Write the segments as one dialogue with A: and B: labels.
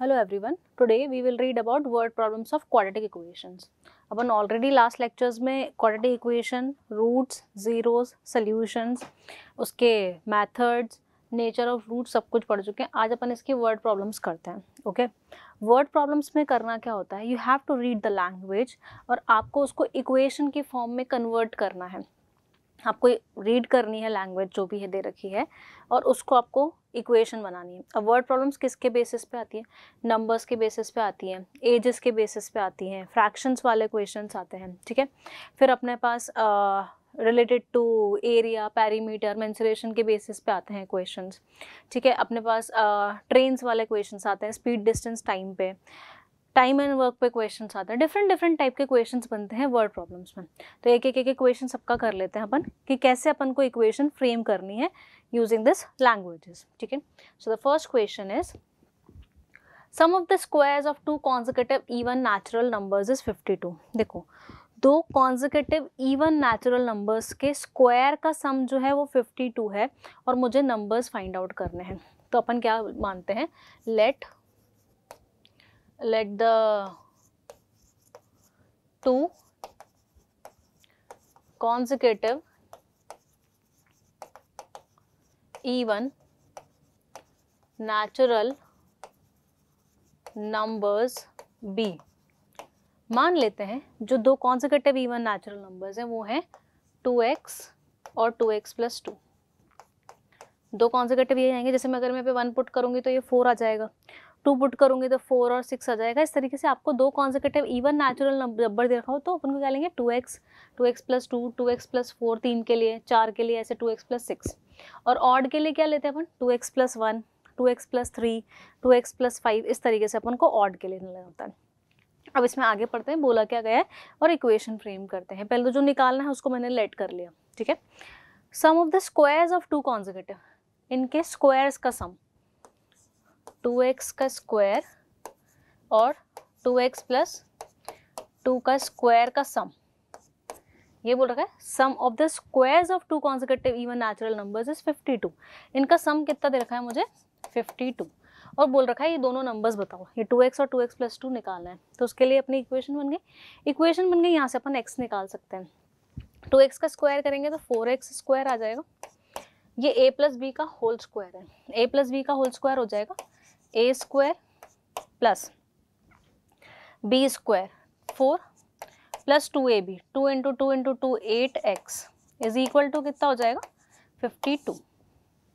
A: Hello everyone. Today we will read about word problems of quadratic equations. अपन already last lectures में quadratic equation, roots, zeros, solutions, उसके methods, nature of root सब कुछ पढ़ चुके हैं. आज अपन इसकी वर्ड प्रॉब्लम्स करते हैं. ओके, वर्ड प्रॉब्लम्स में करना क्या होता है, you have to read the language और आपको उसको इक्वेशन की फॉर्म में कन्वर्ट करना है. आपको रीड करनी है लैंग्वेज जो भी है दे रखी है और उसको आपको इक्वेशन बनानी है. अब वर्ड प्रॉब्लम्स किसके बेसिस पे आती है, नंबर्स के बेसिस पे आती हैं, एजेस के बेसिस पे आती हैं, फ्रैक्शंस वाले क्वेश्चंस आते हैं. ठीक है, फिर अपने पास related to area, perimeter, mensuration के बेसिस पे आते हैं क्वेश्चंस. ठीक है, अपने पास ट्रेन्स वाले क्वेश्चंस आते हैं, स्पीड, डिस्टेंस, टाइम पे, टाइम एंड वर्क पे क्वेश्चंस आते हैं. डिफरेंट टाइप के क्वेश्चंस बनते हैं वर्ड प्रॉब्लम्स में. तो एक क्वेश्चन सबका कर लेते हैं अपन कि कैसे अपन को इक्वेशन फ्रेम करनी है यूजिंग दिस लैंग्वेजेस. ठीक है, so the first question is sum of the squares of two consecutive even natural numbers is 52. देखो, दो कॉन्जिक्यूटिव इवन नेचुरल नंबर्स के स्क्वायर का सम जो है वो 52 है और मुझे नंबर्स फाइंड आउट करने हैं. तो अपन क्या मानते हैं, late the two consecutive even natural numbers be. मान लेते हैं जो दो consecutive even natural numbers हैं वो हैं 2x और 2x plus 2. दो consecutive ये आएंगे, जैसे मैं अगर मैं पे 1 पुट करूंगी तो ये 4 आ जाएगा, 2 पुट करूंगी तो 4 और 6 आ जाएगा. इस तरीके से आपको दो कॉन्जिक्यूटिव इवन नेचुरल नंबर दे रखा हो तो अपन को क्या लेंगे, 2x प्लस 2, 2x प्लस 4 3 के लिए, 4 के लिए ऐसे 2x प्लस 6. और ऑड के लिए क्या लेते हैं अपन, 2x plus 1, 2x plus 3, 2x plus 5. इस तरीके से अपन को ऑड के लिए लेना होता है. अब इसमें आगे पढ़ते हैं, बोला क्या गया है और इक्वेशन फ्रेम करते हैं. पहले तो जो निकालना है उसको मैंने लेट कर लिया. ठीक है, sum of the squares of two consecutive, इनके स्क्वायर्स का सम 2x का स्क्वायर और 2x प्लस 2 का स्क्वायर का सम. ये बोल रखा है sum of the squares of two consecutive even natural numbers is 52. इनका सम कितना दे रखा है मुझे, 52. और बोल रखा है ये दोनों नंबर्स बताओ, ये 2x और 2x प्लस 2 निकालना है. तो उसके लिए अपनी इक्वेशन बन गई. यहाँ से अपन x निकाल सकते हैं. 2x का स्क्वायर करेंगे तो 4x स्क्वायर आ जाएगा. ये a प्लस बी का होल स्क्वायर है, a प्लस बी का होल स्क्वायर हो जाएगा a square plus b square 4 plus 2ab, 2 into 2 into 2 8x is equal to कितना हो जाएगा, 52.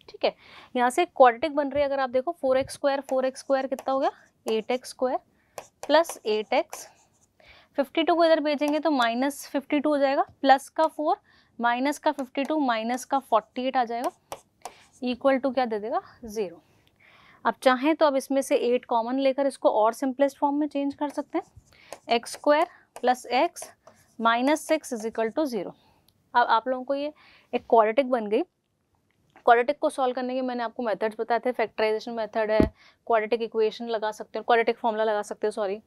A: ठीक है, यहाँ से क्वाड्रेटिक बन रही है. अगर आप देखो 4x स्क्वायर कितना हो गया, 8x स्क्वायर प्लस 8x. 52 को इधर भेजेंगे तो माइनस 52 हो जाएगा, प्लस का 4 माइनस का 52 माइनस का 48 आ जाएगा, इक्वल टू क्या दे देगा, 0. अब चाहें तो अब इसमें से 8 कॉमन लेकर इसको और सिंपलेस्ट फॉर्म में चेंज कर सकते हैं, x square plus x minus 6 is equal to 0. अब आप लोगों को ये एक क्वाड्रेटिक बन गई. क्वाड्रेटिक को सॉल्व करने के मैंने आपको मेथड्स बताए थे. फैक्टराइजेशन मेथड है, क्वाड्रेटिक इक्वेशन लगा सकते हो, क्वाड्रेटिक फॉर्मूला लगा सकते हो, sorry,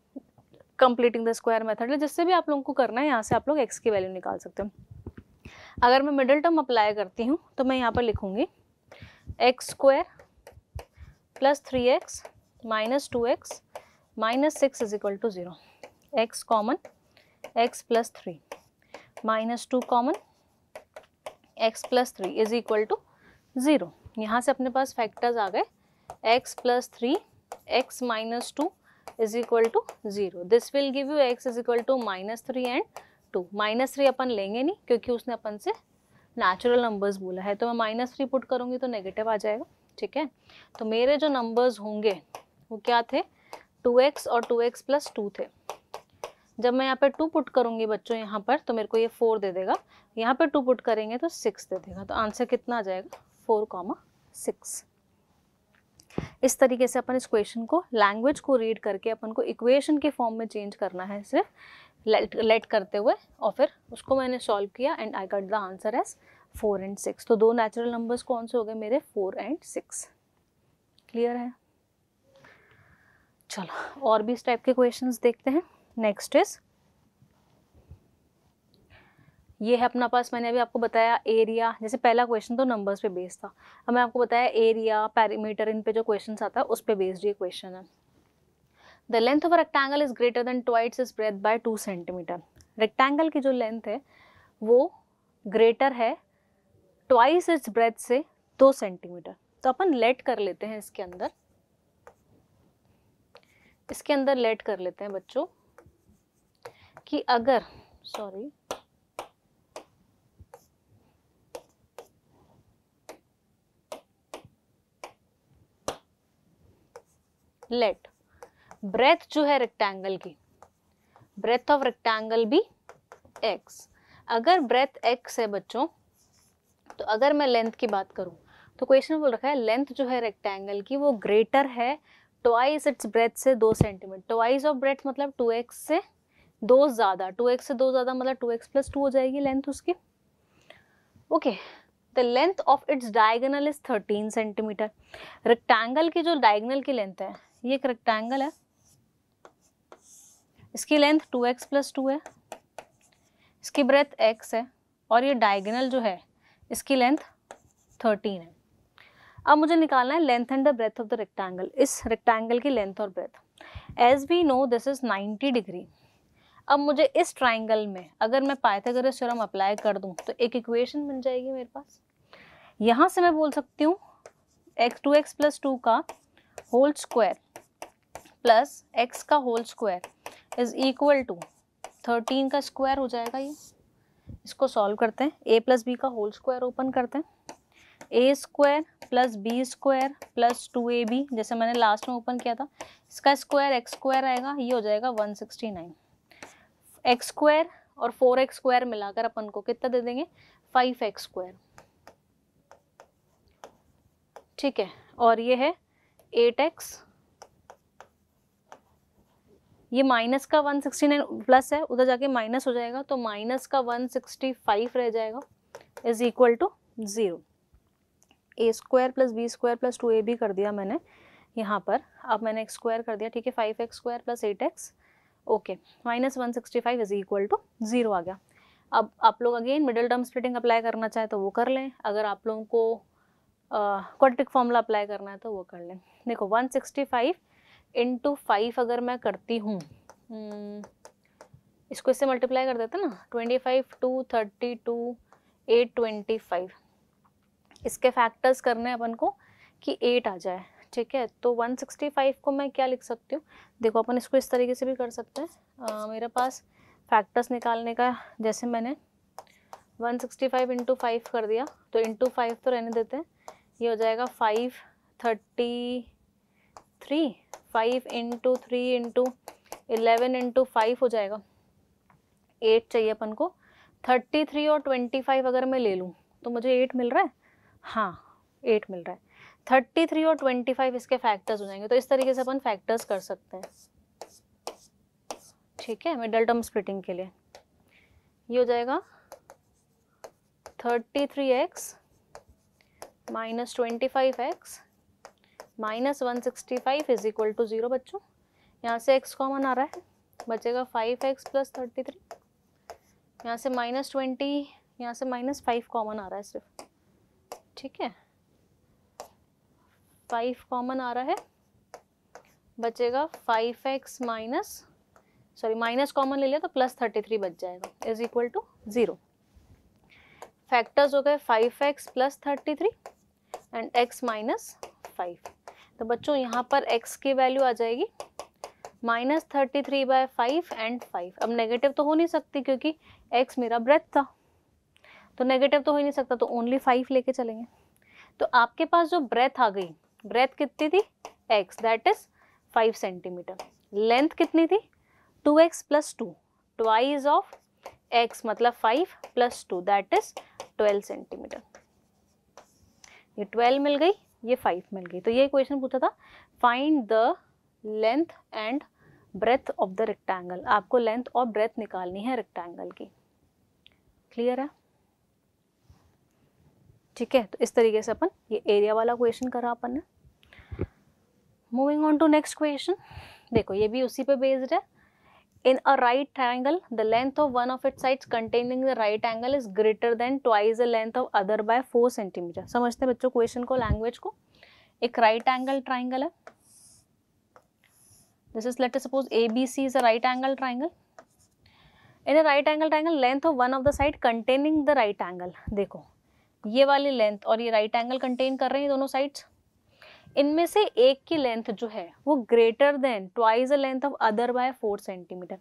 A: completing the square method है. जिससे भी आप लोगों को करना है यहाँ से आप लोग एक्स की वैल्यू निकाल सकते हो. अगर मैं मिडिल टर्म अप्लाई करती हूँ तो मैं यहाँ पर लिखूंगी x square plus 3x minus 2x minus 6 is equal to 0. x common, x plus 3 minus 2 common, x plus 3 is equal to 0. यहाँ से अपने पास फैक्टर्स आ गए, x plus 3, x minus 2 is equal to 0. This will give you x is equal to minus 3 and 2. Minus 3 अपन लेंगे नहीं क्योंकि उसने अपन से नेचुरल नंबर्स बोला है, तो मैं माइनस 3 पुट करूँगी तो नेगेटिव आ जाएगा. ठीक है, तो मेरे जो नंबर्स होंगे वो क्या थे, 2x और 2x प्लस 2 थे. जब मैं यहाँ पे 2 पुट करूँगी बच्चों यहाँ पर तो मेरे को ये 4 दे देगा, यहाँ पे 2 पुट करेंगे तो 6 दे देगा. तो आंसर कितना आ जाएगा, 4,6. इस तरीके से अपन इस क्वेश्चन को लैंग्वेज को रीड करके अपन को इक्वेशन के फॉर्म में चेंज करना है, सिर्फ लेट करते हुए. और फिर उसको मैंने सॉल्व किया and I got the answer as 4 and 6. तो दो नेचुरल नंबर्स कौन से हो गए मेरे, 4 एंड 6. क्लियर है. चलो और भी इस टाइप के क्वेश्चंस देखते हैं. नेक्स्ट इज ये है अपना पास, मैंने अभी आपको बताया एरिया. जैसे पहला क्वेश्चन तो नंबर्स पे बेस्ड था, अब मैं आपको बताया एरिया, पेरीमीटर, इन पे जो क्वेश्चन आता है उस पे बेस्ड ये क्वेश्चन है. The length of a rectangle is greater than twice its breadth by 2 centimetre. Rectangle की जो लेंथ है वो ग्रेटर है ट्वाइस इट्स ब्रेथ से 2 सेंटीमीटर। तो अपन लेट कर लेते हैं इसके अंदर लेट कर लेते हैं बच्चों कि अगर लेट ब्रेथ जो है रेक्टेंगल की, ब्रेथ ऑफ रेक्टेंगल भी x। अगर ब्रेथ x है बच्चों, तो अगर मैं लेंथ की बात करूं तो क्वेश्चन बोल रखा है लेंथ जो है रेक्टेंगल की वो ग्रेटर है ट्वाइस इट्स ब्रेथ से 2 सेंटीमीटर। ट्वाइस ऑफ ब्रेथ मतलब 2x से 2 ज़्यादा, 2x से 2 ज़्यादा मतलब 2x + 2 हो जाएगी लेंथ उसकी। Okay, the length of its diagonal is 13 centimetre. Rectangle की जो डायगोनल की लेंथ है, ये एक रेक्टेंगल है, इसकी लेंथ 2x + 2 है, इसकी ब्रेथ x है और ये डायगोनल जो है इसकी लेंथ 13 है। अब मुझे निकालना है length and the breadth of the rectangle, इस रेक्टेंगल की लेंथ और breadth. As we know this is 90 degree. अब मुझे इस ट्राइंगल में अगर मैं पाइथागोरस थ्योरम अप्लाई कर दूं तो एक इक्वेशन बन जाएगी मेरे पास। यहाँ से मैं बोल सकती हूँ x2x + 2 का होल स्क्वायर प्लस x का whole square is equal to 13 का स्क्वायर हो जाएगा। ये इसको सॉल्व करते हैं, a + b का होल स्क्वायर ओपन करते हैं, a² + b² + 2ab, जैसे मैंने लास्ट में ओपन किया था, इसका स्क्वायर x² आएगा, ये हो जाएगा 169। x² और 4x² मिलाकर अपन को कितना दे देंगे 5x²। ठीक है, और ये है 8x, ये माइनस का 169 प्लस है, उधर जाके माइनस हो जाएगा तो माइनस का 165 रह जाएगा is equal to 0। a² + b² + 2ab कर दिया मैंने यहाँ पर, अब मैंने x² कर दिया, ठीक है, 5x² + 8x, okay, -165 is equal to 0 आ गया। अब आप लोग again middle term splitting apply करना चाहे तो वो कर लें, अगर आप लोगों को क्वाड्रेटिक फॉर्मूला अप्लाई करना है तो वो कर लें। देखो 165 × 5 अगर मैं करती हूँ, इसको इससे मल्टीप्लाई कर देते ना, 25 2 32 825, इसके फैक्टर्स करने अपन को कि 8 आ जाए। ठीक है, तो 165 को मैं क्या लिख सकती हूँ, देखो अपन इसको इस तरीके से भी कर सकते हैं। मेरे पास फैक्टर्स निकालने का, जैसे मैंने 165 × 5 कर दिया तो × 5 तो रहने देते हैं, ये हो जाएगा 533, 5 × 3 × 11 × 5 हो जाएगा, 8 चाहिए अपन को। 33 और 25 अगर मैं ले लूँ तो मुझे 8 मिल रहा है, हाँ 8 मिल रहा है। 33 और 25 इसके फैक्टर्स हो जाएंगे, तो इस तरीके से अपन फैक्टर्स कर सकते हैं। ठीक है, मिडल टर्म स्प्लिटिंग के लिए ये हो जाएगा 33x - 25x - 165 is equal to 0। बच्चों यहाँ से x कॉमन आ रहा है, बचेगा 5x + 33, यहाँ से -20, यहाँ से -5 कॉमन आ रहा है सिर्फ। ठीक है, 5 कॉमन आ रहा है, बचेगा 5x माइनस कॉमन ले लिया तो +33 बच जाएगा इज इक्वल टू 0। फैक्टर्स हो गए 5x + 33 एंड x - 5। तो बच्चों यहाँ पर x की वैल्यू आ जाएगी -33/5 एंड 5। अब नेगेटिव तो हो नहीं सकती क्योंकि x मेरा ब्रेथ था, तो नेगेटिव तो हो ही नहीं सकता, तो ओनली 5 लेके चलेंगे। तो आपके पास जो ब्रेथ आ गई, ब्रेथ कितनी थी x, that is 5 centimetre. Length कितनी थी 2x + 2, ट्वाइस ऑफ x मतलब 5 + 2 दैट इज 12 सेंटीमीटर। ये 12 मिल गई, ये 5 मिल गई। तो ये क्वेश्चन पूछा था find the length and breadth of the rectangle. आपको लेंथ और ब्रेथ निकालनी है रेक्टेंगल की। क्लियर है? ठीक है, तो इस तरीके से अपन ये एरिया वाला क्वेश्चन करा अपन ने। Moving on to next question, देखो ये भी उसी पे बेस्ड है। In a right triangle, the length of one of its sides containing the right angle is greater than twice the length of other by 4 centimeter. समझते हैं बच्चों question को, लैंग्वेज को। एक राइट एंगल ट्राइंगल है This is, let us suppose ABC is a right angle triangle. In a right angle triangle, length of one of the side containing the right angle. देखो ये वाली length और ये right angle contain कर रहे हैं दोनों साइड्स. इनमें से एक की लेंथ जो है वो greater than twice the length of other by 4 centimetre.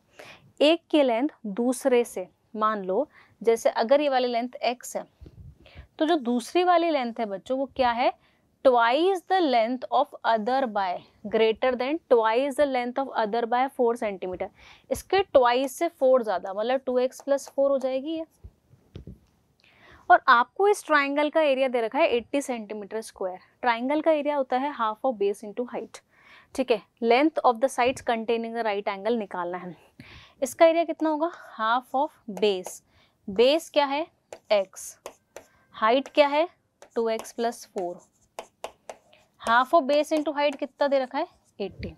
A: एक की लेंथ दूसरे से, मान लो जैसे अगर ये वाली लेंथ x है तो जो दूसरी वाली लेंथ है बच्चों वो क्या है, twice the length of other by, greater than twice the length of other by 4 centimetre. इसके ट्वाइस से 4 ज्यादा, मतलब 2x + 4 हो जाएगी ये. और आपको इस ट्राइंगल का एरिया दे रखा है 80 सेंटीमीटर स्क्वायर. ट्राइंगल का एरिया होता है half of base into height. ठीक है, length of the sides containing the right angle निकालना है. इसका एरिया कितना होगा, हाफ ऑफ बेस. बेस क्या है x, हाइट क्या है 2x + 4. Half of base into height कितना दे रखा है 80.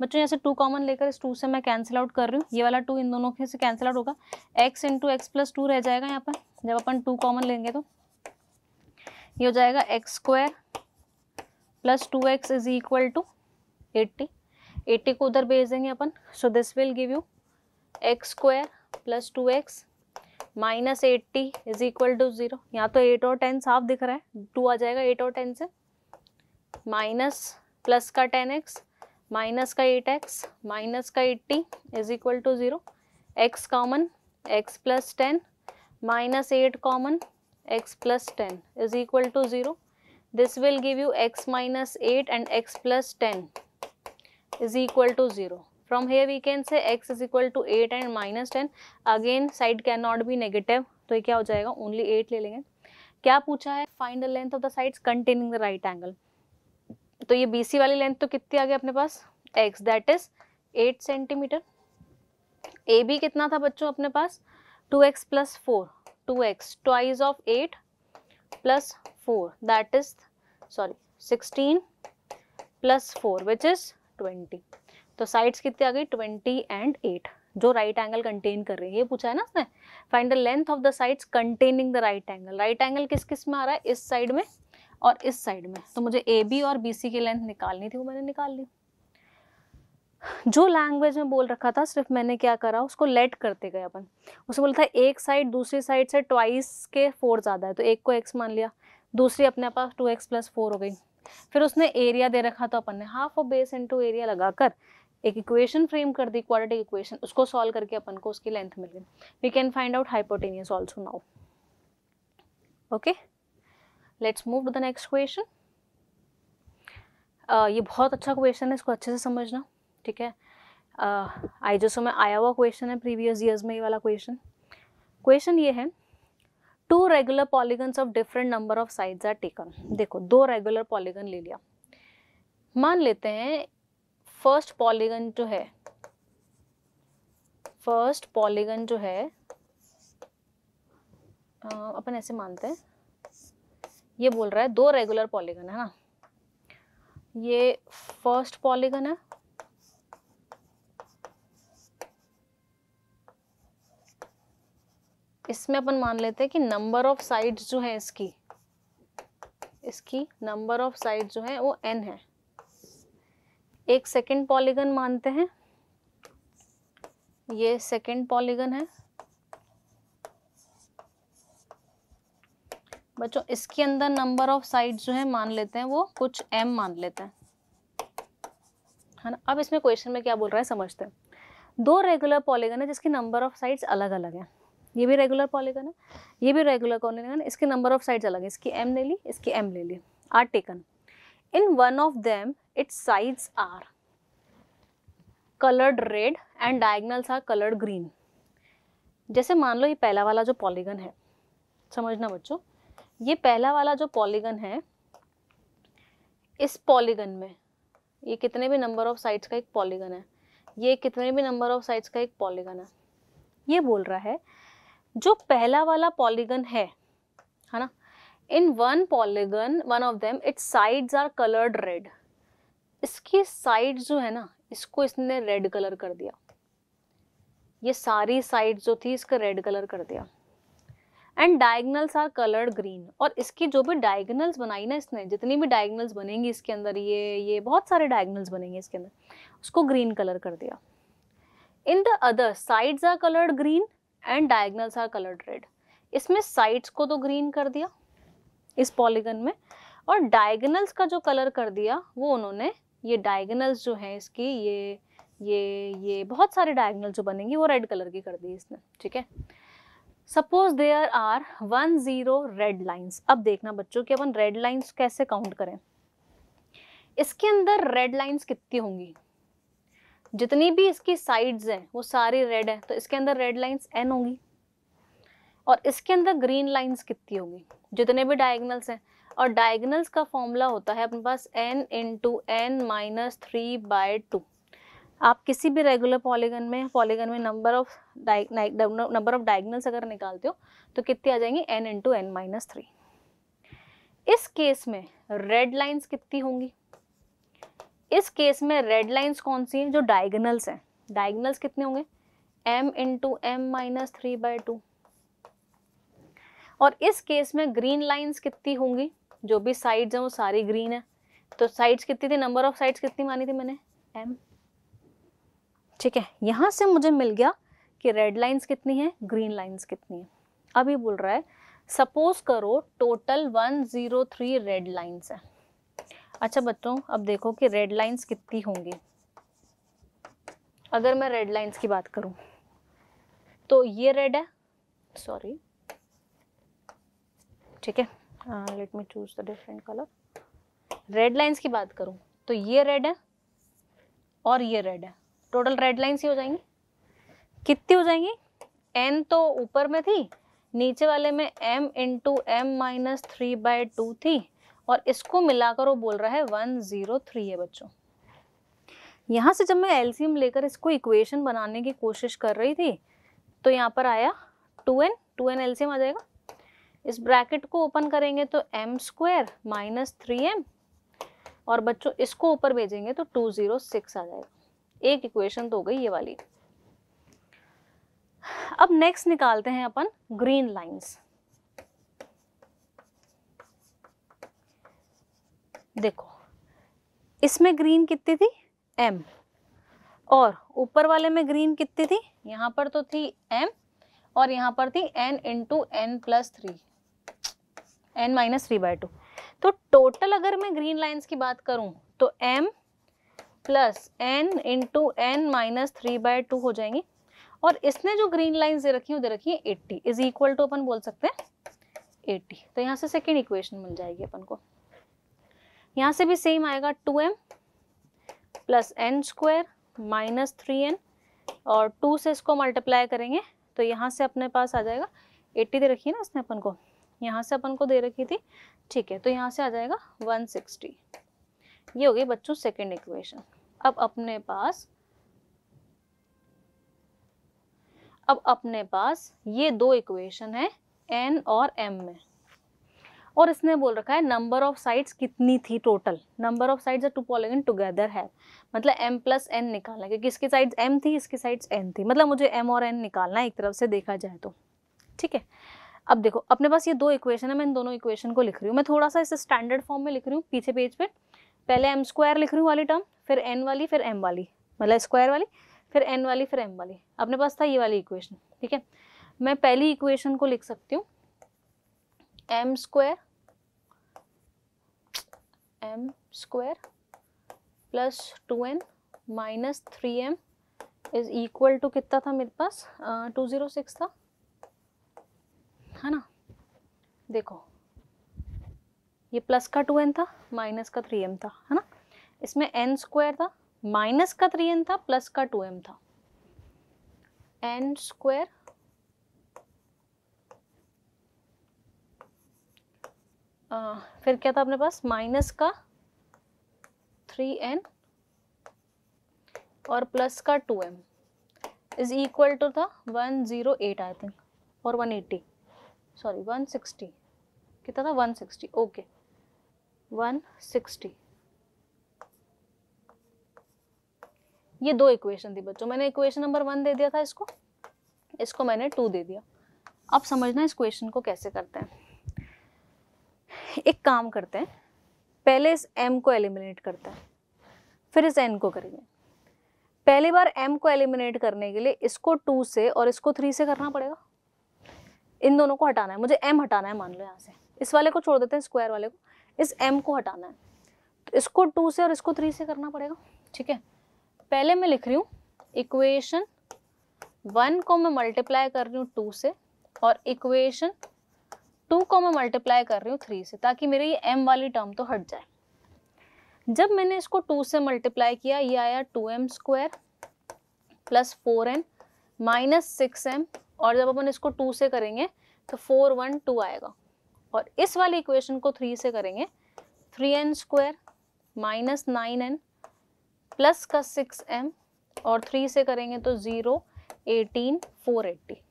A: बच्चों यहाँ से 2 कॉमन लेकर इस 2 से मैं कैंसिल आउट कर रही हूँ. ये वाला 2 इन दोनों के से कैंसिल आउट होगा. x इंटू x + 2 रह जाएगा यहाँ पर. जब अपन 2 कॉमन लेंगे तो ये हो जाएगा x² + 2x = 80. 80 को उधर भेज देंगे अपन. So this will give you x² + 2x - 80 = 0. यहाँ तो 8 और 10 साफ दिख रहा है. 2 आ जाएगा 8 और 10 से, माइनस प्लस का 10x माइनस का 8x माइनस का 80 = 0. x common, x + 10 - 8 common, x + 10 = 0. This will give you x - 8 and x + 10 = 0. From here we can say x = 8 and -10. Again side cannot be negative, तो ये क्या हो जाएगा, only 8 ले लेंगे. क्या पूछा है, find the length of the sides containing the right angle. तो ये BC वाली लेंथ तो कितनी आ गई अपने पास x, that is 8 centimetre. AB कितना था बच्चों अपने पास 2x + 4, 2x twice of 8 + 4 that is 16 + 4 which is 20. तो साइड्स कितनी आ गई 20 and 8 जो राइट एंगल कंटेन कर रही है. ये पूछा है ना उसने, find the length of the sides containing the right angle. Right angle किस किस में आ रहा है, इस साइड में और इस साइड में. तो मुझे AB और BC की लेंथ निकालनी थी, वो मैंने निकाल ली. जो लैंग्वेज में बोल रखा था सिर्फ मैंने क्या करा, उसको लेट करते गए अपन. उसने बोला था एक साइड दूसरी साइड से ट्वाइस के 4 ज़्यादा है, तो एक को x मान लिया, दूसरी अपने पास 2x + 4 हो गई. फिर उसने एरिया दे रखा तो अपन ने half of base into area लगाकर एक इक्वेशन फ्रेम कर दी, क्वाड्रेटिक इक्वेशन. उसको सॉल्व करके अपन को उसकी लेंथ मिल गई. We can find out hypotenuse also now. Okay, let's move to the next question. ये बहुत अच्छा क्वेश्चन है, इसको अच्छे से समझना. ठीक है, आईजेएसओ में आया हुआ क्वेश्चन है प्रीवियस ईयर्स में ये वाला क्वेश्चन. क्वेश्चन ये है, 2 regular polygons of different number of sides are taken. देखो 2 रेगुलर पॉलीगन ले लिया. मान लेते हैं फर्स्ट पॉलीगन जो है अपन ऐसे मानते हैं, ये बोल रहा है 2 रेगुलर पॉलीगन है ना. ये फर्स्ट पॉलीगन है, इसमें अपन मान लेते हैं कि नंबर ऑफ साइड्स जो है इसकी नंबर ऑफ साइड्स जो है वो n है. एक सेकंड पॉलीगन मानते हैं, ये सेकंड पॉलीगन है बच्चों. इसके अंदर नंबर ऑफ साइड्स जो है मान लेते हैं वो कुछ m मान लेते हैं, है ना. अब इसमें क्वेश्चन में क्या बोल रहा है समझते हैं. 2 रेगुलर पॉलीगन है जिसकी नंबर ऑफ साइड्स अलग अलग है. ये भी रेगुलर पॉलीगन है, ये भी रेगुलर पॉलीगन है, इसके नंबर ऑफ साइड्स अलग है. इसकी m ले ली, इसकी m ले ली. Are taken in one of them its sides are coloured red and diagonals are coloured green. जैसे मान लो ये पहला वाला जो पॉलीगन है, समझना बच्चों, ये पहला वाला जो पॉलीगन है, इस पॉलीगन में ये कितने भी नंबर ऑफ साइड्स का एक पॉलीगन है, ये कितने भी नंबर ऑफ साइड्स का एक पॉलीगन है. ये बोल रहा है जो पहला वाला पॉलीगन है ना, in one polygon one of them its sides are coloured red. इसकी साइड्स जो है ना, इसको इसने रेड कलर कर दिया. ये सारी साइड्स जो थी इसका रेड कलर कर दिया. And diagonals are coloured green, और इसकी जो भी डायगनल्स बनाई ना इसने, जितनी भी डायगनल्स बनेंगी इसके अंदर, ये बहुत सारे डायगनल्स बनेंगे इसके अंदर, उसको ग्रीन कलर कर दिया। In the other sides are coloured green and diagonals are coloured red, इसमें साइड्स को तो ग्रीन कर दिया इस पॉलीगन में, और डायगनल्स का जो कलर कर दिया वो उन्होंने, ये डायगनल्स जो हैं इसकी, ये बहुत सारे डायगनल जो बनेंगी वो रेड कलर की कर दी इसने, ठीक है। Suppose there are 10 red lines. अब देखना बच्चों कि अपन रेड लाइंस कैसे काउंट करें। इसके अंदर रेड लाइंस कितनी होंगी, जितनी भी इसकी साइड्स हैं वो सारी रेड है, तो इसके अंदर रेड लाइंस n होंगी, और इसके अंदर ग्रीन लाइंस कितनी होंगी, जितने भी डायगनल्स हैं, और डायगनल्स का फॉर्मूला होता है अपने पास n इंटू n माइनस 3/2। आप किसी भी रेगुलर पॉलीगन में नंबर ऑफ डायगनल्स अगर निकालते हो तो कितनी आ जाएंगी, n इंटू n माइनस 3। इस केस में रेड लाइंस कितनी होंगी, इस केस में रेड लाइंस कौन सी हैं, जो डायगनल्स हैं, डायगनल्स कितने होंगे, m इंटू m माइनस 3/2। और इस केस में ग्रीन लाइंस कितनी होंगी, जो भी साइड्स हैं वो सारी ग्रीन है, तो साइड्स कितनी थी, नंबर ऑफ साइड्स कितनी मानी थी मैंने, m, ठीक है। यहां से मुझे मिल गया कि रेड लाइंस कितनी है, ग्रीन लाइंस कितनी है। अब ये बोल रहा है सपोज करो टोटल 103 रेड लाइंस है। अच्छा बच्चों अब देखो कि रेड लाइंस कितनी होंगी। अगर मैं रेड लाइंस की बात करूं तो ये रेड है, सॉरी, ठीक है, let me choose the different colour. Red lines की बात करूं तो ये रेड है और ये रेड है, टोटल रेड लाइंस ही हो जाएंगी। कितनी हो जाएंगी, n तो ऊपर में थी, नीचे वाले में m इंटू m माइनस 3/2 थी, और इसको मिलाकर वो बोल रहा है 103 है बच्चों। यहाँ से जब मैं एलसीएम लेकर इसको इक्वेशन बनाने की कोशिश कर रही थी तो यहाँ पर आया 2n एलसीएम आ जाएगा। इस ब्रैकेट को ओपन करेंगे तो m स्क्वायर माइनस 3m, और बच्चों इसको ऊपर भेजेंगे तो 206 आ जाएगा। एक इक्वेशन तो हो गई ये वाली। अब नेक्स्ट निकालते हैं अपन ग्रीन लाइंस। देखो इसमें ग्रीन कितनी थी, m, और ऊपर वाले में ग्रीन कितनी थी, यहाँ पर तो थी m और यहाँ पर थी n into n plus 3, n minus 3/2। तो टोटल अगर मैं ग्रीन लाइंस की बात करूं तो m plus n into n minus 3/2 हो जाएंगी, और इसने जो ग्रीन लाइंस दे रखी है वो दे रखी है 80 इज इक्वल टू अपन बोल सकते हैं 80। तो यहाँ से सेकेंड इक्वेशन मिल जाएगी अपन को। यहाँ से भी सेम आएगा 2m plus n square minus 3n, और 2 से इसको मल्टीप्लाई करेंगे तो यहाँ से अपने पास आ जाएगा 80 दे रखी है ना इसने अपन को, यहाँ से अपन को दे रखी थी, ठीक है, तो यहाँ से आ जाएगा 160। ये हो गई बच्चों सेकेंड इक्वेशन। अब अपने पास ये दो इक्वेशन है n और m में, और इसने बोल रखा है नंबर ऑफ साइड्स कितनी थी total, number of sides two polygon together है, मतलब m प्लस n निकालना है, क्योंकि इसकी साइड्स m थी इसकी साइड्स n थी, मतलब मुझे m और n निकालना है एक तरफ से देखा जाए तो, ठीक है। अब देखो अपने पास ये दो इक्वेशन है, मैं इन दोनों इक्वेशन को लिख रही हूँ, मैं थोड़ा सा इसे स्टैंडर्ड फॉर्म में लिख रही हूँ पीछे पेज पे। पहले m स्क्वायर लिख रही हूँ वाली टर्म, फिर n वाली, फिर m वाली, मतलब स्क्वायर वाली, फिर n वाली, फिर m वाली। अपने पास था ये वाली इक्वेशन, ठीक है। मैं पहली इक्वेशन को लिख सकती हूँ m square plus 2n minus 3m is equal to कितना था मेरे पास, 206 था, है ना। देखो ये प्लस का 2n था, माइनस का 3m था, है ना। इसमें n स्क्वायर था, माइनस का 3n था, प्लस का 2m था, n स्क्वायर फिर क्या था अपने पास, माइनस का 3n और प्लस का 2m इज इक्वल टू था 108 आई थिंक, और 180, सॉरी 160, कितना था 160, ओके 160। ये दो इक्वेशन थी बच्चों, मैंने इक्वेशन नंबर 1 दे दिया था, इसको मैंने 2 दे दिया। अब समझना इस क्वेश्चन को कैसे करते हैं। एक काम करते हैं, पहले इस m को एलिमिनेट करते हैं, फिर इस n को करेंगे। पहली बार m को एलिमिनेट करने के लिए इसको 2 से और इसको 3 से करना पड़ेगा। इन दोनों को हटाना है, मुझे m हटाना है, मान लो यहाँ से इस वाले को छोड़ देते हैं, स्क्वायर वाले को, इस m को हटाना है, तो इसको 2 से और इसको 3 से करना पड़ेगा। ठीक है, पहले मैं लिख रही हूँ इक्वेशन 1 को मैं मल्टीप्लाई कर रही हूँ 2 से, और इक्वेशन 2 को मैं मल्टीप्लाई कर रही हूँ 3 से, ताकि मेरे ये m वाली टर्म तो हट जाए। जब मैंने इसको 2 से मल्टीप्लाई किया, ये आया 2m square plus 4n minus 6m, और जब अपन इसको 2 से करेंगे तो 4 1 2 आएगा, और इस वाली इक्वेशन को 3 से करेंगे 3n square minus 9n plus का 6m, और 3 से करेंगे तो 0 18 480।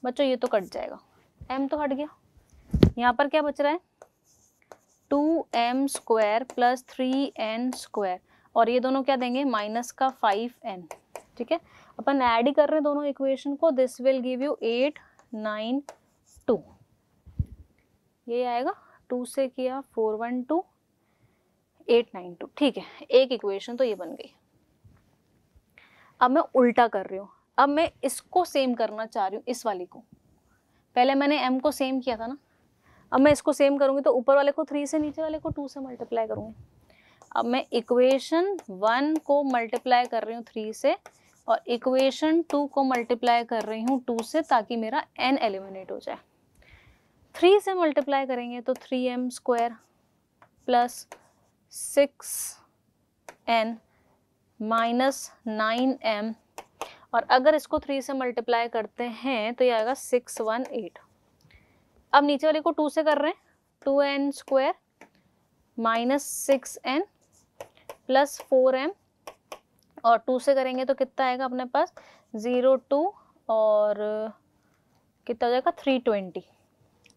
A: बच्चों ये तो कट जाएगा, m तो हट गया, यहाँ पर क्या बच रहा है 2m square plus 3n square, और ये दोनों क्या देंगे माइनस का 5n। ठीक है, अपन ऐड ही कर रहे हैं दोनों इक्वेशन को, दिस विल गिव यू 8 9 2, ये आएगा 2 से किया 4 1 2 8 9 2। ठीक है, एक इक्वेशन तो ये बन गई। अब मैं उल्टा कर रही हूँ, अब मैं इसको सेम करना चाह रही हूँ, इस वाली को। पहले मैंने m को सेम किया था ना, अब मैं इसको सेम करूंगी तो ऊपर वाले को 3 से, नीचे वाले को 2 से मल्टीप्लाई करूंगी। अब मैं इक्वेशन 1 को मल्टीप्लाई कर रही हूँ 3 से, और इक्वेशन 2 को मल्टीप्लाई कर रही हूँ 2 से, ताकि मेरा n एलिमिनेट हो जाए। 3 से मल्टीप्लाई करेंगे तो 3m square plus 6n minus 9m, और अगर इसको 3 से मल्टीप्लाई करते हैं तो ये आएगा 618। अब नीचे वाले को 2 से कर रहे हैं, 2n square minus 6n plus 4m, और 2 से करेंगे तो कितना आएगा अपने पास 0 2, और कितना हो जाएगा 320,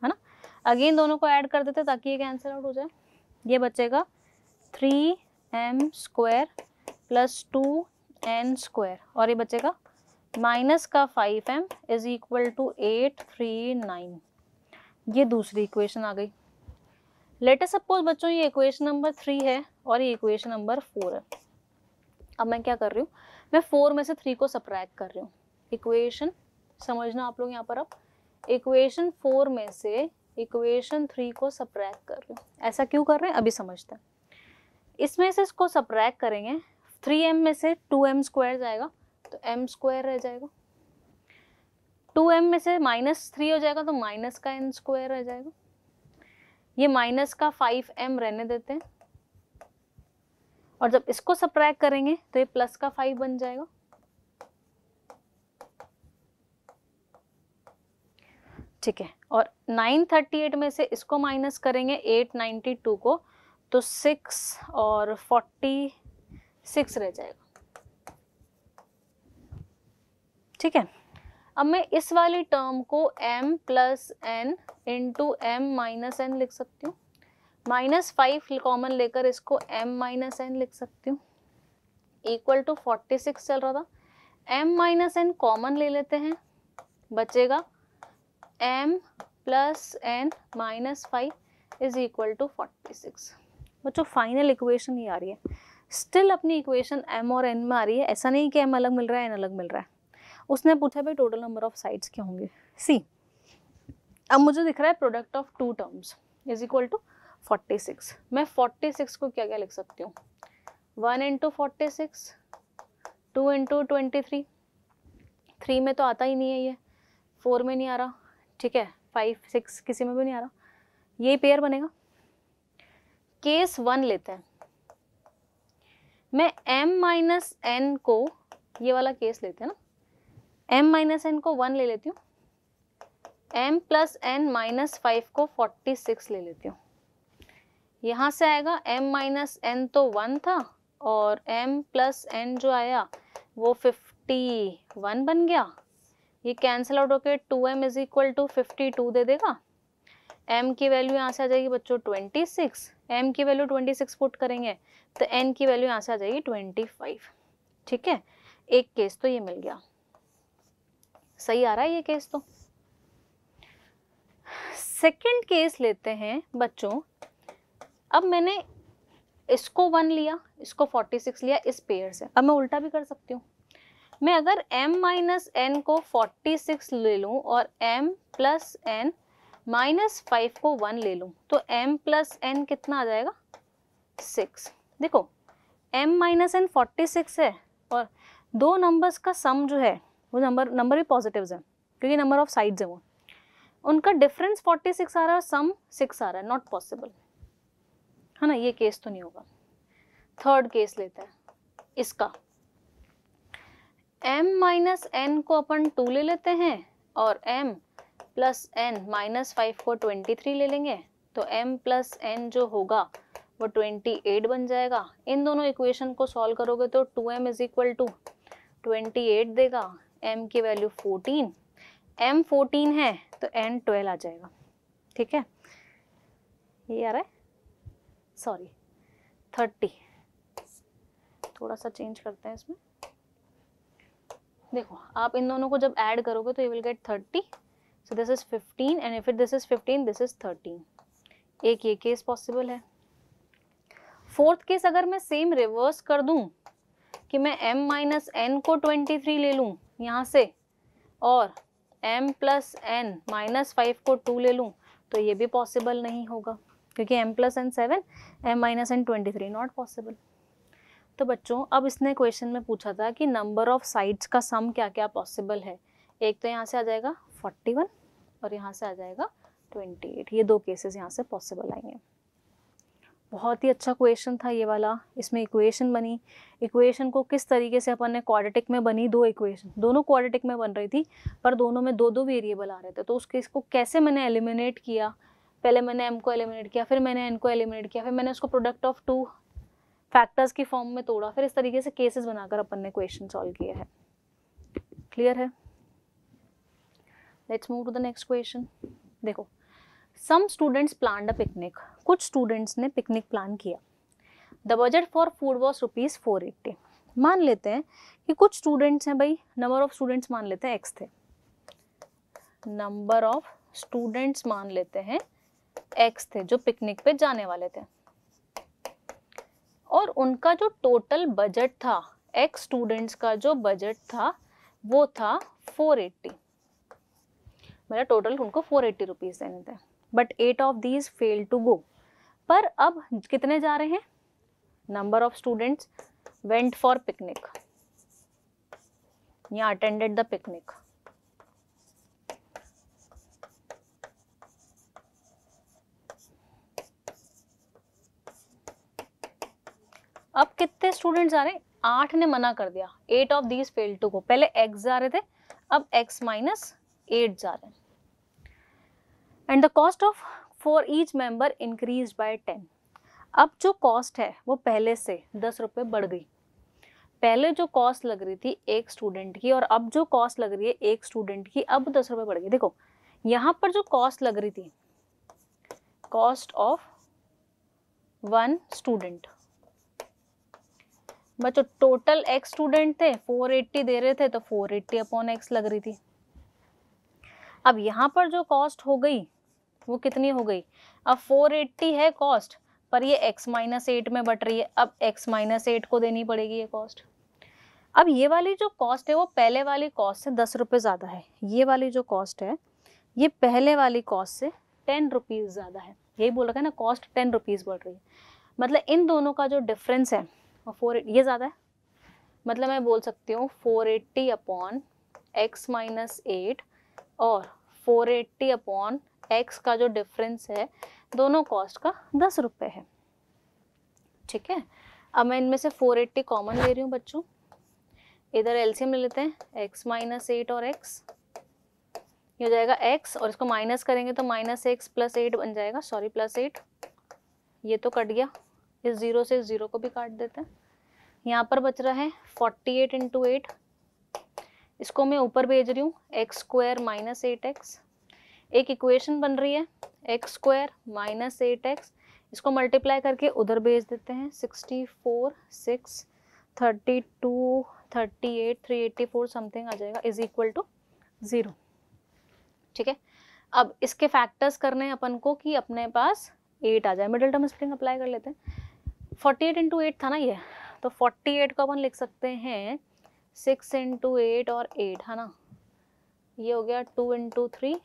A: है ना। अगेन दोनों को ऐड कर देते ताकि ये कैंसिल आउट हो जाए। ये बचेगा 3m square plus 2n square, और ये बचेगा माइनस का 5m इज इक्वल टू 839। ये दूसरी इक्वेशन आ गई। लेट अस सपोज बच्चों ये इक्वेशन नंबर 3 है और ये इक्वेशन नंबर 4 है। अब मैं क्या कर रही हूँ, मैं 4 में से 3 को सबट्रैक्ट कर रही हूँ। इक्वेशन समझना आप लोग यहाँ पर, अब इक्वेशन 4 में से इक्वेशन 3 को सबट्रैक्ट कर रही हूँ। ऐसा क्यों कर रहे हैं अभी समझते हैं। इसमें से इसको सबट्रैक्ट करेंगे, 3m में से 2m स्क्वायर जाएगा तो m स्क्वायर रह जाएगा, 2m में से माइनस 3 हो जाएगा तो माइनस का n स्क्वायर रह जाएगा, ये माइनस का 5m रहने देते हैं, और जब इसको सबट्रैक्ट करेंगे तो ये प्लस का 5 बन जाएगा। ठीक है, और 938 में से इसको माइनस करेंगे 892 को तो 6 और 46 रह जाएगा। ठीक है, अब मैं इस वाली टर्म को m plus n into m minus n लिख सकती हूँ। -5 कॉमन लेकर इसको m माइनस n लिख सकती हूँ, इक्वल टू 46 चल रहा था। m माइनस n कॉमन ले लेते हैं, बचेगा m plus n minus 5 is equal to 46। बच्चों फाइनल इक्वेशन ही आ रही है, स्टिल अपनी इक्वेशन m और n में आ रही है। ऐसा नहीं कि m अलग मिल रहा है n अलग मिल रहा है। उसने पूछा भाई टोटल नंबर ऑफ साइड्स क्या होंगे। सी, अब मुझे दिख रहा है product of 2 terms is equal to 46। मैं 46 को क्या क्या लिख सकती हूँ, 1 इंटू 46, 2 इंटू 23, 3 में तो आता ही नहीं है, ये 4 में नहीं आ रहा। ठीक है, 5 6 किसी में भी नहीं आ रहा, ये पेयर बनेगा। केस 1 लेते हैं, मैं m माइनस n को, ये वाला केस लेते हैं ना, m माइनस n को 1 ले लेती हूँ, m प्लस n माइनस 5 को 46 ले लेती हूँ। यहाँ से आएगा m माइनस n तो 1 था, और m प्लस n जो आया वो 51 बन गया। ये कैंसिल आउट होकर 2m इज इक्वल टू 52 दे देगा। m की वैल्यू यहाँ से आ जाएगी बच्चों 26, m की वैल्यू 26 पुट करेंगे तो n की वैल्यू यहाँ से आ जाएगी 25। ठीक है, एक केस तो ये मिल गया। सही आ रहा है ये केस तो। सेकंड केस लेते हैं बच्चों, अब मैंने इसको 1 लिया, इसको 46 लिया इस पेयर से। अब मैं उल्टा भी कर सकती हूँ, मैं अगर m माइनस n को 46 ले लूँ और m प्लस n माइनस 5 को 1 ले लूँ तो m प्लस n कितना आ जाएगा 6। देखो m माइनस n 46 है और दो नंबर्स का सम जो है वो नंबर भी पॉजिटिव्स है क्योंकि नंबर ऑफ साइड्स है वो, उनका डिफरेंस 46 आ रहा है और सम 6 आ रहा है, नॉट पॉसिबल है ना, ये केस तो नहीं होगा। थर्ड केस लेते हैं इसका, m माइनस n को अपन 2 ले लेते हैं और m प्लस n माइनस 5 को 23 ले लेंगे तो m प्लस n जो होगा वो 28 बन जाएगा। इन दोनों इक्वेशन को सॉल्व करोगे तो 2m इज इक्वल टू 28 देगा, m की वैल्यू 14, m 14 है तो n 12 आ जाएगा। ठीक है, ये आ रहा है, सॉरी 30, थोड़ा सा चेंज करते हैं इसमें। देखो आप इन दोनों को जब ऐड करोगे तो you will get 30, so this is 15 and if this is 15 this is 13। एक ये केस पॉसिबल है। फोर्थ केस अगर मैं सेम रिवर्स कर दूं कि मैं m माइनस n को 23 ले लूं यहाँ से और m प्लस n माइनस 5 को 2 ले लूं तो ये भी पॉसिबल नहीं होगा क्योंकि m plus n 7, m minus n 23, not possible. तो बच्चों अब इसने क्वेश्चन में पूछा था कि नंबर ऑफ साइड्स का सम क्या क्या पॉसिबल है। एक तो यहाँ से आ जाएगा 41 और यहाँ से आ जाएगा 28, ये दो केसेस यहाँ से पॉसिबल आएंगे। बहुत ही अच्छा क्वेश्चन था ये वाला, इसमें इक्वेशन बनी, इक्वेशन को किस तरीके से अपन ने क्वाड्रेटिक में बनी, दो इक्वेशन दोनों क्वाड्रेटिक में बन रही थी पर दोनों में दो दो वेरिएबल आ रहे थे, तो उस केस को कैसे मैंने एलिमिनेट किया, पहले मैंने m को एलिमिनेट किया, फिर मैंने n को एलिमिनेट किया, फिर मैंने उसको प्रोडक्ट ऑफ टू फैक्टर्स की फॉर्म में तोड़ा, फिर इस तरीके से केसेस बनाकर अपन ने क्वेश्चन सॉल्व किया है। क्लियर है? Let's move to the next question. देखो, some students planned a picnic, कुछ स्टूडेंट्स ने पिकनिक प्लान किया। The budget for food was ₹480। मान लेते हैं कि कुछ स्टूडेंट्स हैं भाई, नंबर ऑफ स्टूडेंट्स मान लेते हैं x थे, नंबर ऑफ स्टूडेंट्स मान लेते हैं x थे जो पिकनिक पे जाने वाले थे और उनका जो टोटल बजट था, x स्टूडेंट्स का जो बजट था वो था 480, मेरा टोटल उनको 480 रुपीज देने थे, but 8 of these fail to go. पर अब कितने जा रहे हैं, number of students went for picnic या अटेंडेड द पिकनिक। अब कितने स्टूडेंट्स आ रहे हैं, 8 ने मना कर दिया, 8 of these fail to go. पहले x जा रहे थे, अब x माइनस 8 जा रहे हैं। And the cost of for each member increase by 10। अब जो कॉस्ट है वो पहले से 10 रुपये बढ़ गई। पहले जो कॉस्ट लग रही थी एक स्टूडेंट की और अब जो कॉस्ट लग रही है एक स्टूडेंट की, अब 10 रुपये बढ़ गई। देखो यहाँ पर जो कॉस्ट लग रही थी, कॉस्ट ऑफ 1 स्टूडेंट, बच्चों टोटल x स्टूडेंट थे, 480 दे रहे थे तो 480 अपॉन x लग रही थी। अब यहाँ पर जो कॉस्ट हो गई वो कितनी हो गई, अब 480 है कॉस्ट पर ये x माइनस 8 में बट रही है, अब x माइनस 8 को देनी पड़ेगी ये कॉस्ट। अब ये वाली जो कॉस्ट है वो पहले वाली कॉस्ट से 10 रुपये ज़्यादा है, ये वाली जो कॉस्ट है ये पहले वाली कॉस्ट से 10 रुपीज़ ज़्यादा है। यही बोल रखा है ना, कॉस्ट 10 रुपीज़ बढ़ रही है, मतलब इन दोनों का जो डिफरेंस है वो 4, ये ज़्यादा है, मतलब मैं बोल सकती हूँ 480 अपॉन x माइनस 8 और 480 अपॉन x का जो डिफरेंस है दोनों कॉस्ट का 10 रुपये है। ठीक है, अब मैं इनमें से 480 कॉमन ले रही हूँ बच्चों, इधर एलसीएम ले लेते हैं, x माइनस 8 और x, ये हो जाएगा x और इसको माइनस करेंगे तो माइनस x प्लस 8 बन जाएगा, सॉरी प्लस 8, ये तो कट गया, इस 0 से इस 0 को भी काट देते हैं। यहाँ पर बच रहा है 48 इंटू 8, इसको मैं ऊपर भेज रही हूँ, एक्स स्क्वायर माइनस 8x, एक इक्वेशन बन रही है एक्स स्क्वायर माइनस 8x, इसको मल्टीप्लाई करके उधर भेज देते हैं, 64, 6, 32, 38, 384 समथिंग आ जाएगा, इज इक्वल टू 0। ठीक है, अब इसके फैक्टर्स करने हैं अपन को कि अपने पास 8 आ जाए। मिडिल टर्म स्प्लिटिंग अप्लाई कर लेते हैं। 48 इंटू 8 था ना ये, तो 48 को अपन लिख सकते हैं 6 इंटू 8 और 8, है ना। ये हो गया 2 into 3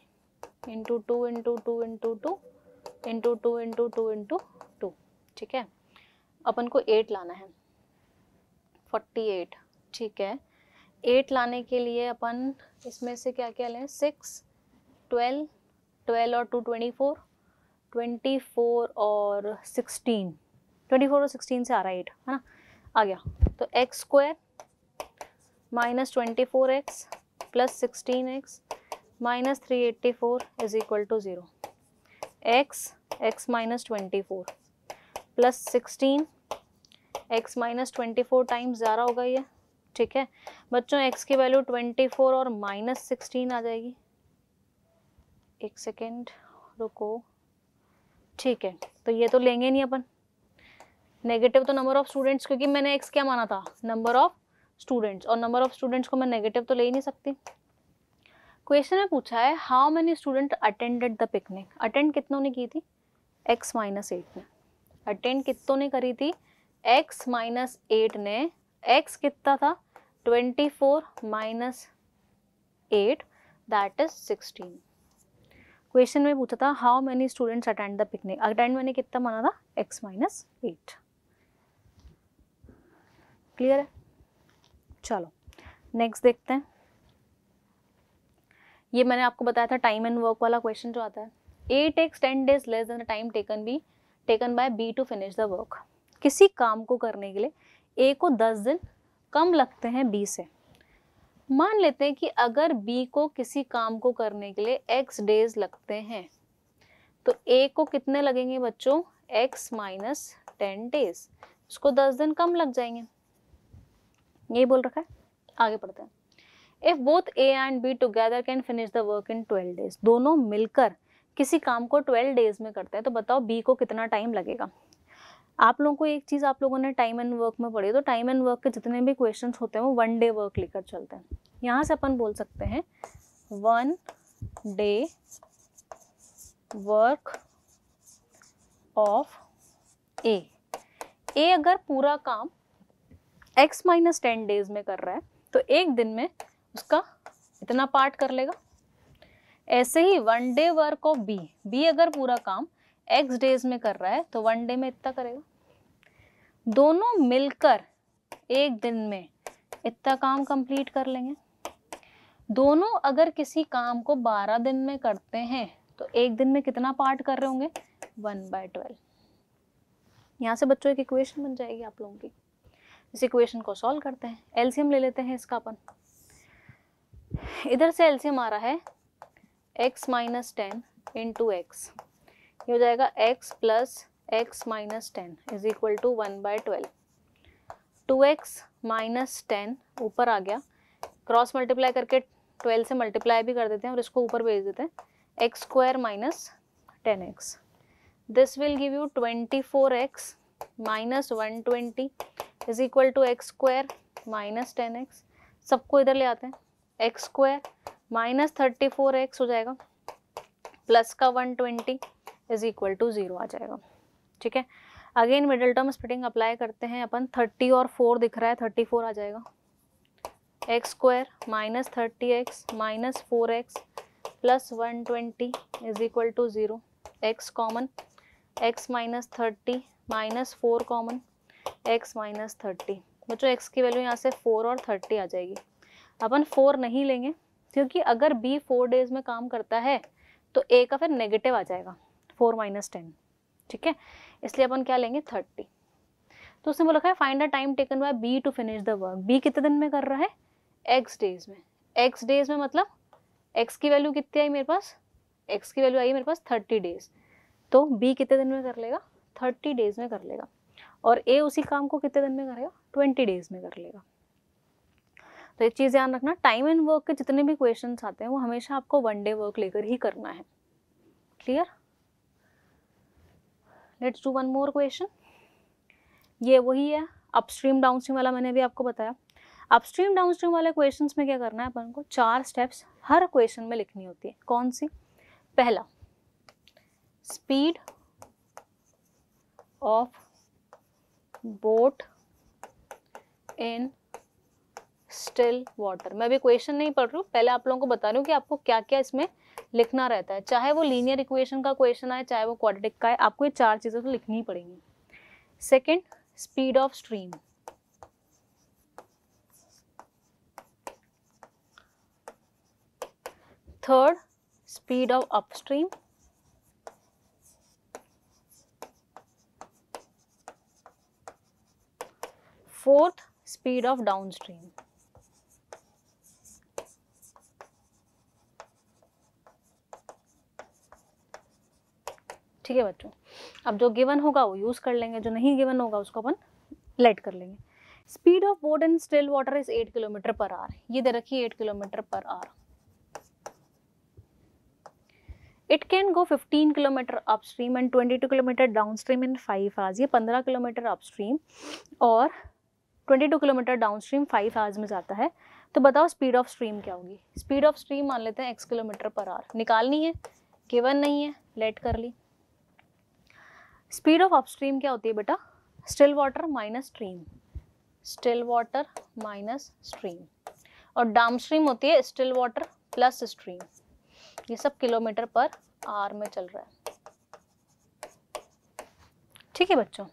A: into 2 into 2 into 2 into 2 into 2 into 2, ठीक है। अपन को 8 लाना है, 48, ठीक है। 8 लाने के लिए अपन इसमें से क्या क्या लें, 6, 12, 12 और 2 24, 24 और 16, 24 और 16 से आ रहा है 8, है ना, आ गया। तो x square minus 24x plus 16x minus 384 is equal to 0। x minus 24 plus 16 x minus 24 times ज़्यादा होगा ये, ठीक है बच्चों। x की वैल्यू 24 और माइनस 16 आ जाएगी। एक सेकेंड रुको, ठीक है। तो ये तो लेंगे नहीं अपन, नेगेटिव तो नंबर ऑफ स्टूडेंट्स, क्योंकि मैंने x क्या माना था, नंबर ऑफ स्टूडेंट्स, और नंबर ऑफ स्टूडेंट्स को मैं नेगेटिव तो ले ही नहीं सकती। क्वेश्चन में पूछा है how many student attended the picnic. Attend कितनों ने की थी, x माइनस 8 ने। अटेंड कितनों ने करी थी, x माइनस 8 ने। x कितना था, 24 माइनस 8 दैट इज 16। क्वेश्चन में पूछा था how many students attend the picnic. Attend मैंने कितना माना था, x माइनस 8। क्लियर है, चलो नेक्स्ट देखते हैं। ये मैंने आपको बताया था टाइम एंड वर्क वाला क्वेश्चन जो आता है। A takes 10 days less than the time taken by B to finish the work। किसी काम को करने के लिए A को 10 दिन कम लगते हैं B से। मान लेते हैं कि अगर B को किसी काम को करने के लिए X डेज लगते हैं, तो A को कितने लगेंगे बच्चों, X माइनस 10 डेज, उसको 10 दिन कम लग जाएंगे। यही बोल रखा है, आगे पढ़ते हैं। If both A and B together can finish the work in 12 days, दोनों मिलकर किसी काम को 12 डेज में करते हैं, तो बताओ B को कितना टाइम लगेगा। आप लोगों को एक चीज़ आप लोगों ने टाइम एंड वर्क में पढ़ी, तो टाइम एंड वर्क के जितने भी क्वेश्चंस होते हैं वो 1 डे वर्क लेकर चलते हैं। यहाँ से अपन बोल सकते हैं 1 day work of A। A अगर पूरा काम x माइनस 10 डेज में कर रहा है, तो एक दिन में उसका इतना पार्ट कर लेगा। ऐसे ही 1 day work of B, B अगर पूरा काम x डेज में कर रहा है, तो 1 डे में इतना करेगा। दोनों मिलकर एक दिन में इतना काम कंप्लीट कर लेंगे। दोनों अगर किसी काम को 12 दिन में करते हैं, तो एक दिन में कितना पार्ट कर रहे होंगे, 1/12। यहाँ से बच्चों एक इक्वेशन बन जाएगी आप लोगों की। इस इक्वेशन को सॉल्व करते हैं, एलसीएम ले लेते हैं इसका अपन। इधर से एलसीएम आ रहा है x माइनस 10 इंटू एक्स, ये हो जाएगा x plus x minus 10 is equal to 1/12। 2x minus 10 ऊपर आ गया, क्रॉस मल्टीप्लाई करके 12 से मल्टीप्लाई भी कर देते हैं और इसको ऊपर भेज देते हैं, x square minus 10x। This will give you 24x minus 120 is equal to x square minus 10x। सबको इधर ले आते हैं, एक्स स्क्वायर माइनस 34x हो जाएगा, प्लस का 120 इज इक्वल टू 0 आ जाएगा, ठीक है। Again middle term splitting apply करते हैं अपन। 30 और 4 दिख रहा है, 34 आ जाएगा। X square minus 30x minus 4x plus 120 is equal to 0। X common, x minus 30 minus 4 common, x minus 30। बच्चों x की वैल्यू यहाँ से 4 और 30 आ जाएगी। अपन 4 नहीं लेंगे, क्योंकि अगर B 4 डेज में काम करता है तो A का फिर नेगेटिव आ जाएगा, 4 माइनस 10, ठीक है। इसलिए अपन क्या लेंगे, 30। तो उसने बोला है find the time taken by B to finish the work. B कितने दिन में कर रहा है, x डेज में। x डेज में मतलब x की वैल्यू कितनी आई मेरे पास, x की वैल्यू आई मेरे पास 30 डेज, तो B कितने दिन में कर लेगा, 30 डेज में कर लेगा। और A उसी काम को कितने दिन में करेगा, 20 डेज में कर लेगा। तो एक चीज़ ध्यान रखना, टाइम एंड वर्क के जितने भी क्वेश्चंस आते हैं वो हमेशा आपको 1 डे वर्क लेकर ही करना है। Clear, let's do one more question. ये वही है अपस्ट्रीम डाउनस्ट्रीम वाला, मैंने अभी आपको बताया। अपस्ट्रीम डाउनस्ट्रीम वाले क्वेश्चंस में क्या करना है अपन को, 4 स्टेप्स हर क्वेश्चन में लिखनी होती है। कौन सी, पहला, speed of boat in still water. मैं अभी क्वेश्चन नहीं पढ़ रही हूँ, पहले आप लोगों को बता रही हूँ कि आपको क्या क्या इसमें लिखना रहता है। चाहे वो लीनियर इक्वेशन का क्वेश्चन आए, चाहे वो क्वाड्रेटिक का है, आपको ये 4 चीजें तो लिखनी ही पड़ेंगी। Second, speed of stream. Third, speed of upstream. Fourth, speed of downstream. ठीक है बच्चों, अब जो गिवन होगा वो यूज कर लेंगे, जो नहीं गिवन होगा उसको अपन लेट कर लेंगे। Speed of boat in still water is 8 kilometre per hour. ये दे रखी है 8 kilometre per hour. It can go 15 kilometre upstream and 22 kilometre downstream in 5 hours. ये 15 किलोमीटर अपस्ट्रीम और 22 किलोमीटर डाउनस्ट्रीम 5 आवर्स में जाता है। तो बताओ स्पीड ऑफ स्ट्रीम क्या होगी। स्पीड ऑफ स्ट्रीम मान लेते हैं x किलोमीटर पर आवर, निकालनी है, गिवन नहीं है, लेट कर ली। स्पीड ऑफ अपस्ट्रीम क्या होती है बेटा, still water minus stream, still water minus stream, और डाउनस्ट्रीम होती है स्टिल वाटर प्लस स्ट्रीम। ये सब किलोमीटर पर आवर में चल रहा है। ठीक है बच्चों,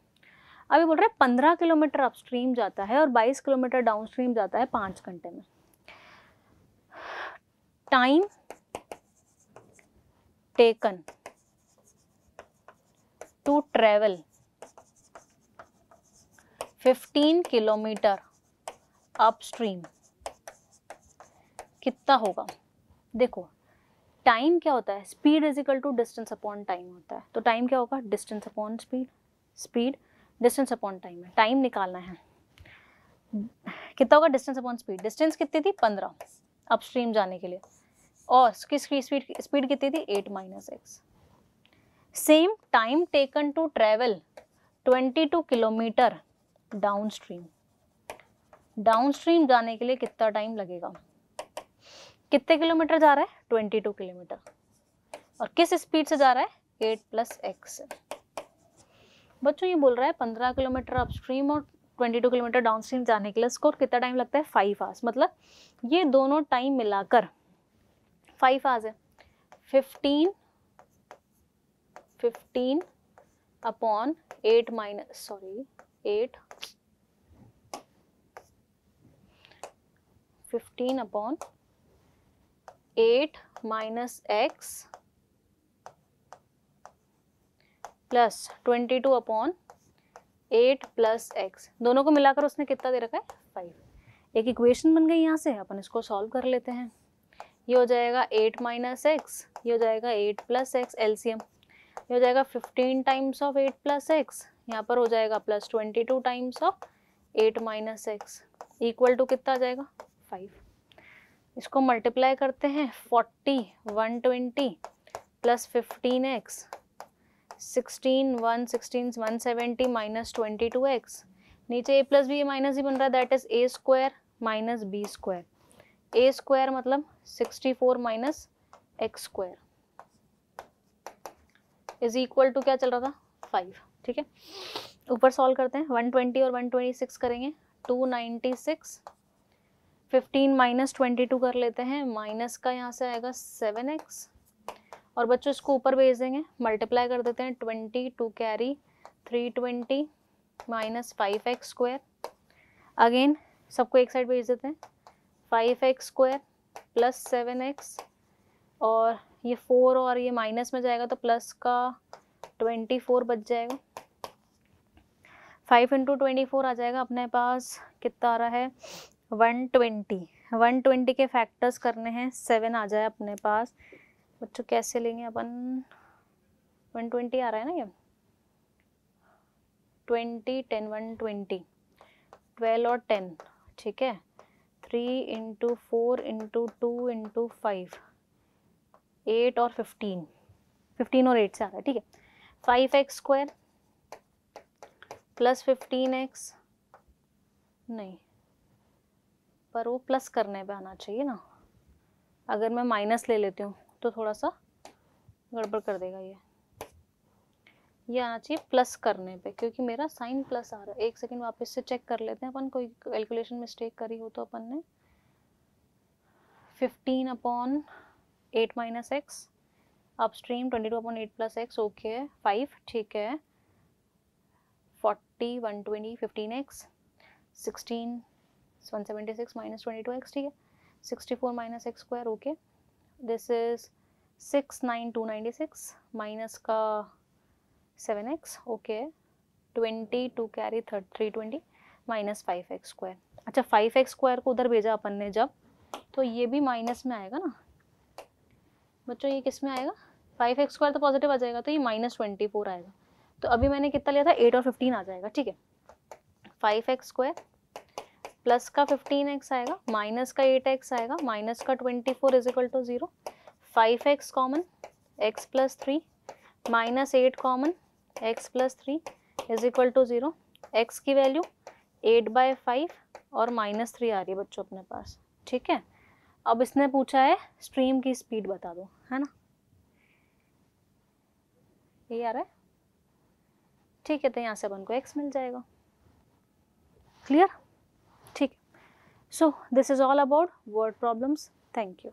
A: अभी बोल रहे हैं 15 किलोमीटर अपस्ट्रीम जाता है और 22 किलोमीटर डाउनस्ट्रीम जाता है 5 घंटे में। Time taken to travel 15 kilometre upstream कितना होगा। देखो टाइम क्या होता है, speed is equal to distance upon time होता है। तो टाइम क्या होगा, distance upon speed, speed distance upon time है। टाइम निकालना है, कितना होगा डिस्टेंस अपॉन स्पीड। डिस्टेंस कितनी थी 15 अपस्ट्रीम जाने के लिए, और किसकी स्पीड कितनी थी 8 minus x. Same time taken to travel 22 kilometre downstream. Downstream जाने के लिए कितना टाइम लगेगा, कितने किलोमीटर जा रहा है 22 किलोमीटर, और किस स्पीड से जा रहा है 8 प्लस एक्स। बच्चों ये बोल रहा है 15 किलोमीटर अपस्ट्रीम और 22 किलोमीटर डाउनस्ट्रीम जाने के लिए इसको कितना टाइम लगता है 5 आवर्स। मतलब ये दोनों टाइम मिलाकर 5 आवर्स है। 15 upon 8 minus 8 15 upon 8 minus x plus 22 upon 8 plus x, दोनों को मिलाकर उसने कितना दे रखा है 5। एक इक्वेशन बन गई यहाँ से, अपन इसको सॉल्व कर लेते हैं। ये हो जाएगा 8 माइनस एक्स, ये हो जाएगा 8 प्लस एक्स, एलसीएम ये हो जाएगा 15 टाइम्स ऑफ 8 प्लस एक्स, यहाँ पर हो जाएगा plus 22 times of 8 minus x equal to कितना आ जाएगा 5। इसको मल्टीप्लाई करते हैं 40 120 प्लस 15x 16 170 माइनस 22x, नीचे a प्लस बी माइनस ही बन रहा है, that is a square minus b square. a square मतलब 64 minus x square is equal to क्या चल रहा था 5। ठीक है, ऊपर सॉल्व करते हैं, 120 और 126 करेंगे 296, 15 माइनस 22 कर लेते हैं, माइनस का यहाँ से आएगा 7x, और बच्चों इसको ऊपर भेज देंगे, मल्टीप्लाई कर देते हैं 20 to carry 320 minus 5x square, again सबको एक साइड भेज देते हैं 5x स्क्वायर प्लस 7x, और ये 4 और ये माइनस में जाएगा तो प्लस का 24 बच जाएगा। 5 इंटू 24 आ जाएगा अपने पास, कितना आ रहा है 120। 120 के फैक्टर्स करने हैं, 7 आ जाए अपने पास। बच्चों कैसे लेंगे अपन, 120 आ रहा है ना, ये 20 10 120 12 और 10, ठीक है, 3 इंटू 4 इंटू 2 इंटू 5 8 और 15 और 8 से आ रहा है। ठीक है, 5x स्क्वायर प्लस 15x, नहीं पर वो प्लस करने पे आना चाहिए ना, अगर मैं माइनस ले लेती हूँ तो थोड़ा सा गड़बड़ कर देगा ये आना चाहिए प्लस करने पे, क्योंकि मेरा साइन प्लस आ रहा है। एक सेकंड वापस से चेक कर लेते हैं अपन, कोई कैलकुलेशन मिस्टेक करी हो तो अपन ने। 15/8 minus x upstream 22/8 plus x, okay है 5, ठीक है 40 120 15x 16 176 माइनस 22x, ठीक है 64 minus x square, okay this is 69296 minus का 7x, okay 22 carry 320 minus 5x square. अच्छा 5x स्क्वायर को उधर भेजा अपन ने जब, तो ये भी माइनस में आएगा ना बच्चों, ये किस में आएगा, 5x स्क्वायर तो पॉजिटिव आ जाएगा, तो ये -24 आएगा। तो अभी मैंने कितना लिया था 8 और 15 आ जाएगा, ठीक है 5x स्क्वायर प्लस का 15x आएगा माइनस का 8x आएगा माइनस का 24 is equal to 0, 5x common x plus 3 minus 8 common x plus 3 is equal to 0, x की वैल्यू 8/5 और -3 आ रही है बच्चों अपने पास, ठीक है। अब इसने पूछा है स्ट्रीम की स्पीड बता दो, है ना, यही आ रहा है, ठीक है। तो यहाँ से अपन को x मिल जाएगा, क्लियर, ठीक है। So this is all about word problems, thank you.